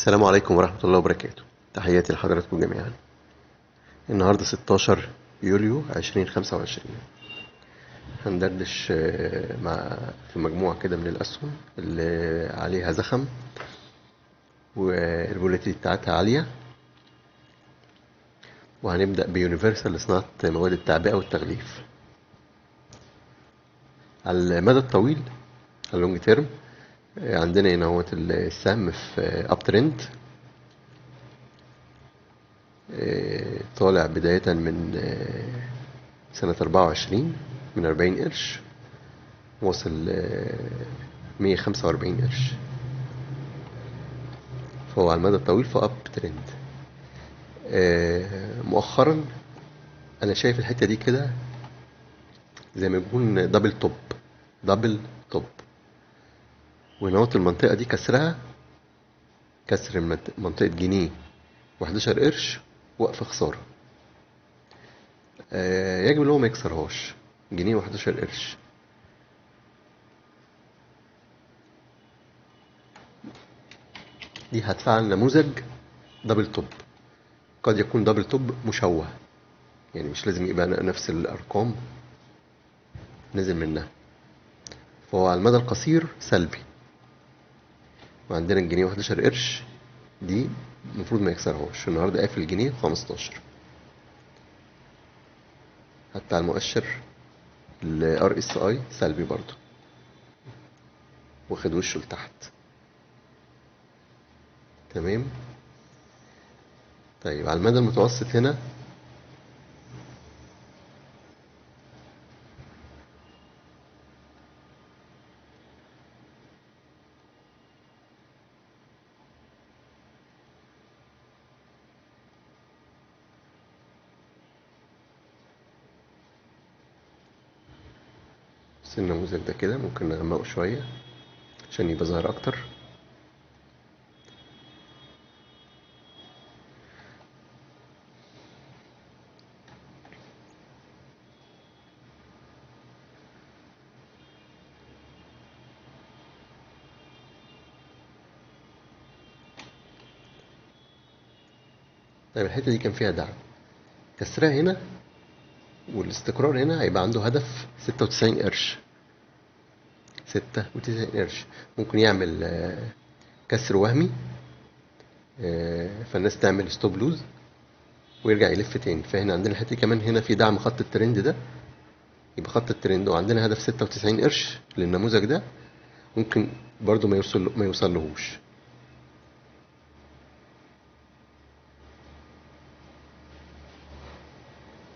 السلام عليكم ورحمة الله وبركاته. تحياتي لحضراتكم جميعا. النهاردة 16 يوليو 2025. هندردش في مجموعة كده من الأسهم اللي عليها زخم والفولاتيليتي بتاعتها عالية. وهنبدأ بيونيفرسال لصناعة مواد التعبئة والتغليف. على المدى الطويل، اللونج تيرم، عندنا هنا هو السهم في اب ترند، طالع بداية من سنة 24 من 40 قرش، وصل 145 قرش. فهو على المدى الطويل في اب ترند. مؤخرا انا شايف الحتة دي كده زي ما يكون دبل توب. ونوت المنطقة دي كسرها، كسر منطقة جنيه و11 قرش، وقف خسارة. يجب ان هو ما يكسرهاش، جنيه و11 قرش. دي هتفعل نموذج دبل توب. قد يكون دبل توب مشوه، يعني مش لازم يبقى نفس الارقام نزل منها. فهو على المدى القصير سلبي. وعندنا الجنيه و11 قرش دي المفروض ما يكسرهاش. النهارده قافل الجنيه 15. حتى على المؤشر الار اس اي سلبي برضو، واخد وشه لتحت. تمام. طيب على المدى المتوسط هنا بس النموذج ده كده ممكن نغمقه شوية عشان يبقى ظاهر اكتر. طيب الحتة دي كان فيها دعم، كسرها هنا والاستقرار هنا هيبقى عنده هدف 96 قرش. 96 قرش ممكن يعمل كسر وهمي، فالناس تعمل ستوب لوز ويرجع يلف تاني. فهنا عندنا الحته كمان هنا في دعم خط الترند ده، يبقى خط الترند وعندنا هدف 96 قرش للنموذج ده، ممكن برضو ما يوصلهوش.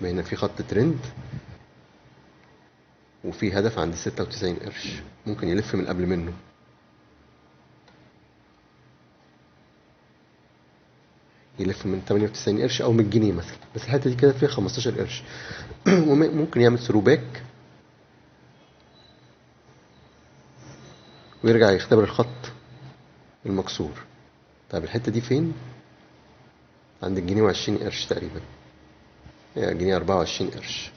ما هنا في خط ترند وفي هدف عند 96 قرش، ممكن يلف من قبل منه. يلف من 98 قرش او من الجنيه مثلا، بس الحته دي كده فيها 15 قرش. وممكن يعمل ثرو باك ويرجع يختبر الخط المكسور. طيب الحته دي فين؟ عند الجنيه و20 قرش تقريبا، يعني جنيه 24 قرش.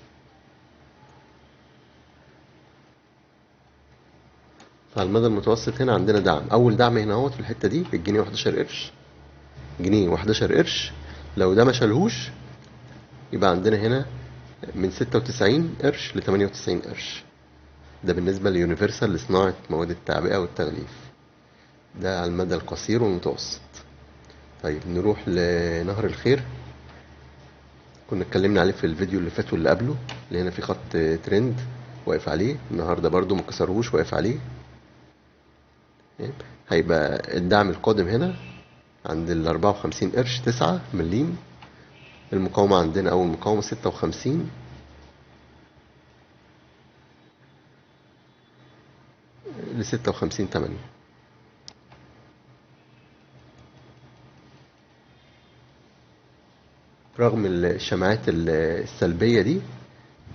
فعلى المدى المتوسط هنا عندنا دعم. اول دعم هنا اهوت في الحته دي بالجنيه و11 قرش، جنيه و11 قرش. لو ده ما شالهوش يبقى عندنا هنا من 96 قرش ل 98 قرش. ده بالنسبه ليونيفرسال لصناعه مواد التعبئه والتغليف. ده على المدى القصير والمتوسط. طيب نروح لنهر الخير، كنا اتكلمنا عليه في الفيديو اللي فات واللي قبله. اللي هنا في خط ترند واقف عليه، النهارده برضو ما كسرهوش، واقف عليه. هيبقى الدعم القادم هنا عند ال 54 قرش 9 مليم. المقاومة عندنا أول مقاومة 56 ل 56 8. رغم الشمعات السلبية دي،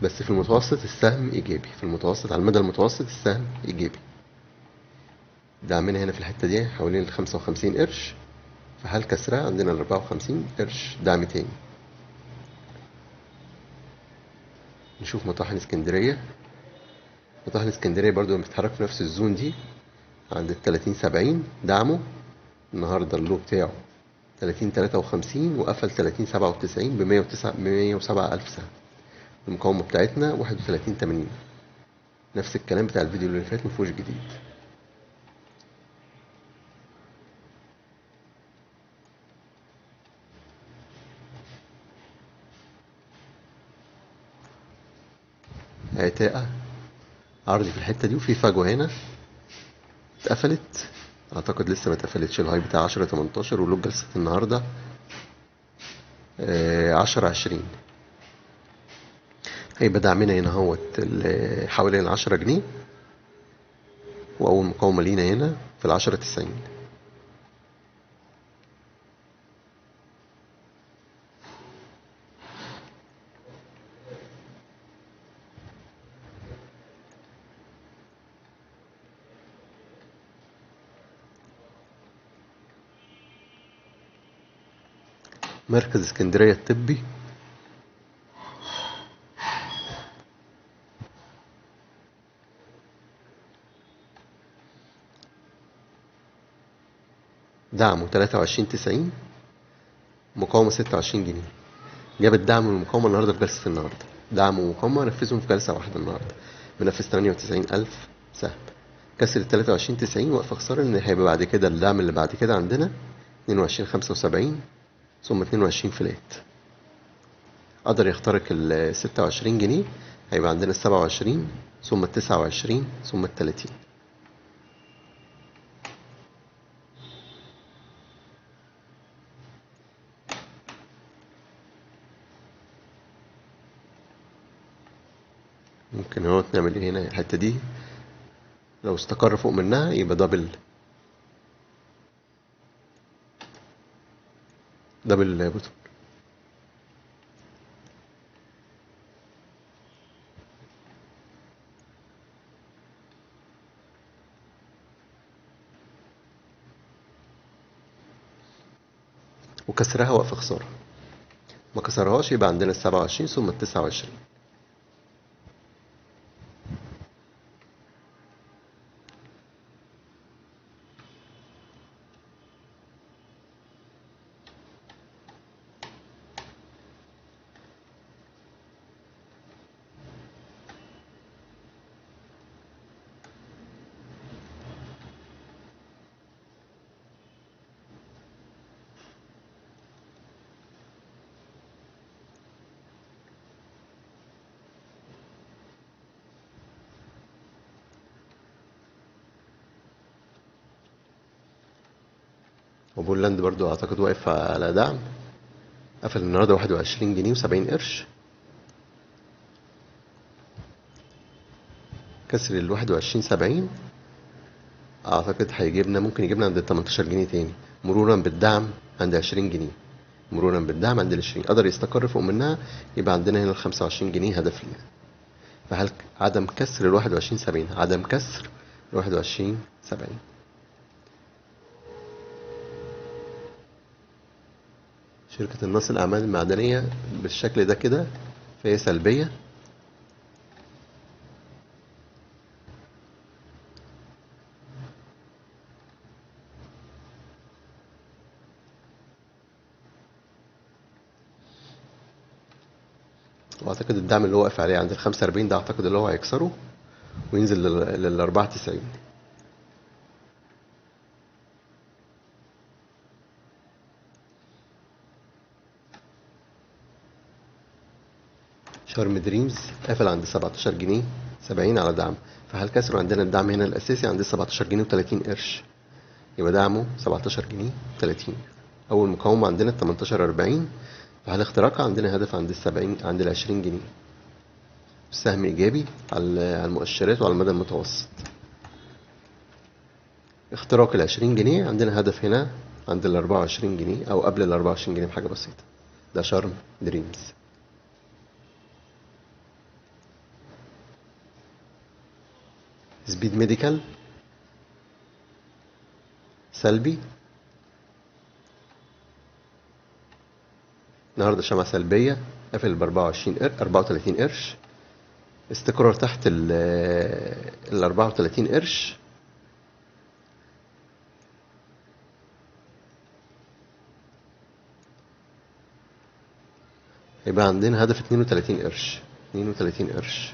بس في المتوسط السهم إيجابي. في المتوسط على المدى المتوسط السهم إيجابي. دعمنا هنا في الحتة دي حوالين ال 55 قرش، فهل كسرها عندنا ال 54 قرش دعم تاني. نشوف مطاحن اسكندرية. مطاحن اسكندرية برضو بتتحرك في نفس الزون دي عند ال 30 70 دعمه. النهارده اللو بتاعه 30.53 وقفل 30.97 ب 107 ألف سهم. المقاومة بتاعتنا 31.80. نفس الكلام بتاع الفيديو اللي فات، مفيهوش جديد. عتاقة عرضي في الحتة دي، وفي فجوة هنا اتقفلت. اعتقد لسه ما اتقفلتش. الهاي بتاع 10.18 ولوج جلسة النهارده 10.20. هيبقى دعمنا هنا اهوت حوالين 10 جنيه، واول مقاومة لينا هنا في 10.90. مركز اسكندرية الطبي دعمه 23.90، مقاومة 26 جنيه. جاب الدعم والمقاومة النهاردة في جلسة النهاردة. دعم ومقاومة نفذهم في جلسة واحدة النهاردة. بنفذ 98,000 سهم. كسر 23.90 وقف خسارة، إن هيبقى بعد كده الدعم اللي بعد كده عندنا 22.75 ثم 22 فلات. قدر يخترق ال 26 جنيه، هيبقى عندنا 27 ثم 29 ثم 30. ممكن اهو نعمل ايه هنا الحتة دي، لو استقر فوق منها يبقى دبل بوتون. وكسرها وقف خسارة. ما كسرهاش يبقى عندنا 27 ثم 29. وبولند برضو اعتقد واقف على دعم. قفل النهارده 21 جنيه و70 قرش. كسر ال 21.70 اعتقد هيجيبنا، ممكن يجيبنا عند ال 18 جنيه تاني، مرورا بالدعم عند 20 جنيه. مرورا بالدعم عند ال 20 قدر يستقر فوق منها، يبقى عندنا هنا ال 25 جنيه هدف لينا. فهل عدم كسر ال 21.70، عدم كسر ال 21.70. شركة النصر الأعمال المعدنية بالشكل ده كده فهي سلبية. واعتقد الدعم اللي هو واقف عليه عند ال 45 ده اعتقد اللي هو هيكسره وينزل لل 94. شارم دريمز قافل عند 17 جنيه 70 على دعم. فهل كسره؟ عندنا الدعم هنا الأساسي عند 17 جنيه و30 قرش، يبقى دعمه 17 جنيه 30. أول مقاومة عندنا 18.40. فهل اختراقها؟ عندنا هدف عند 70 عند 20 جنيه. السهم إيجابي على المؤشرات وعلى المدى المتوسط. اختراق ال 20 جنيه عندنا هدف هنا عند ال 24 جنيه أو قبل ال 24 جنيه بحاجة بسيطة. ده شارم دريمز. سبيد ميديكال سلبي النهارده، شمعة سلبية، قافل ب 34 قرش. استقرار تحت ال 34 قرش. يبقى عندنا هدف 32 قرش. 32 قرش.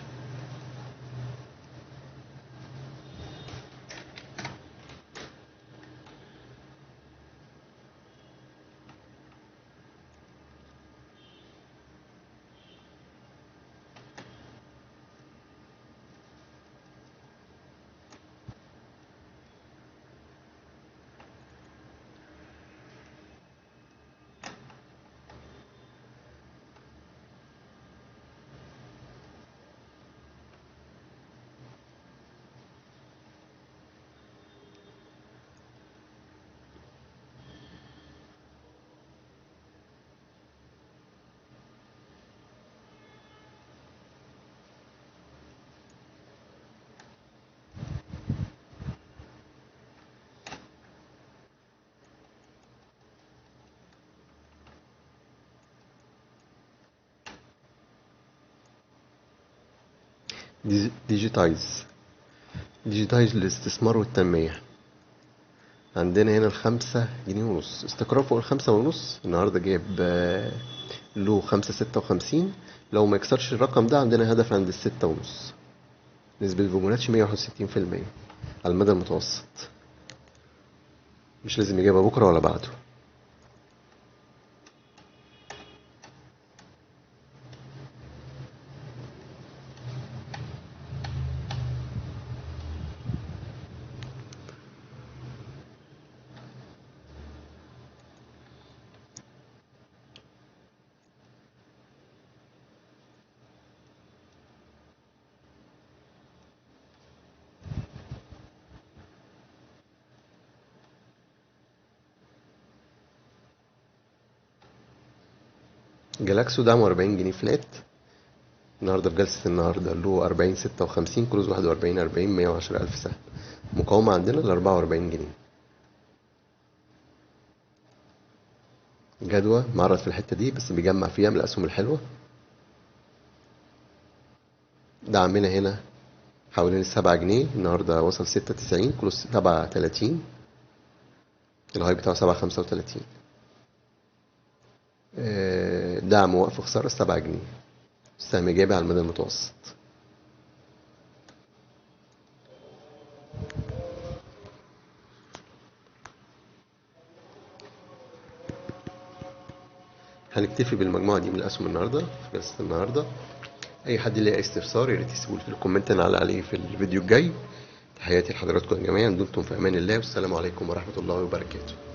ديجيتايز. ديجيتايز للاستثمار والتنمية. عندنا هنا ال5 جنيه ونص، استقرار فوق ال5 ونص. النهاردة جايب له 5.56. لو ما يكسرش الرقم ده عندنا هدف عند ال6 ونص. نسبة فيبوناتشي 161% على المدى المتوسط. مش لازم يجيبها بكرة ولا بعده. جالاكسو دعمه 40 جنيه فلات. النهارده في جلسة النهارده له 40.56، كروز 41.40، 110,000 سهم. مقاومة عندنا ل 44 جنيه. جدوى معرض في الحتة دي بس بيجمع فيها من الأسهم الحلوة. دعمنا هنا حوالين ال7 جنيه. النهارده وصل 96، كروز 7.30. الهاي بتاعه 7.35. دعم وقف خسارة 7 جنيه. السهم إيجابي على المدى المتوسط. هنكتفي بالمجموعة دي من الأسهم النهارده في جلسة النهارده. أي حد ليه أي استفسار يا ريت يسيبولي في الكومنت اللي نعلق عليه في الفيديو الجاي. تحياتي لحضراتكم جميعا. دمتم في أمان الله، والسلام عليكم ورحمة الله وبركاته.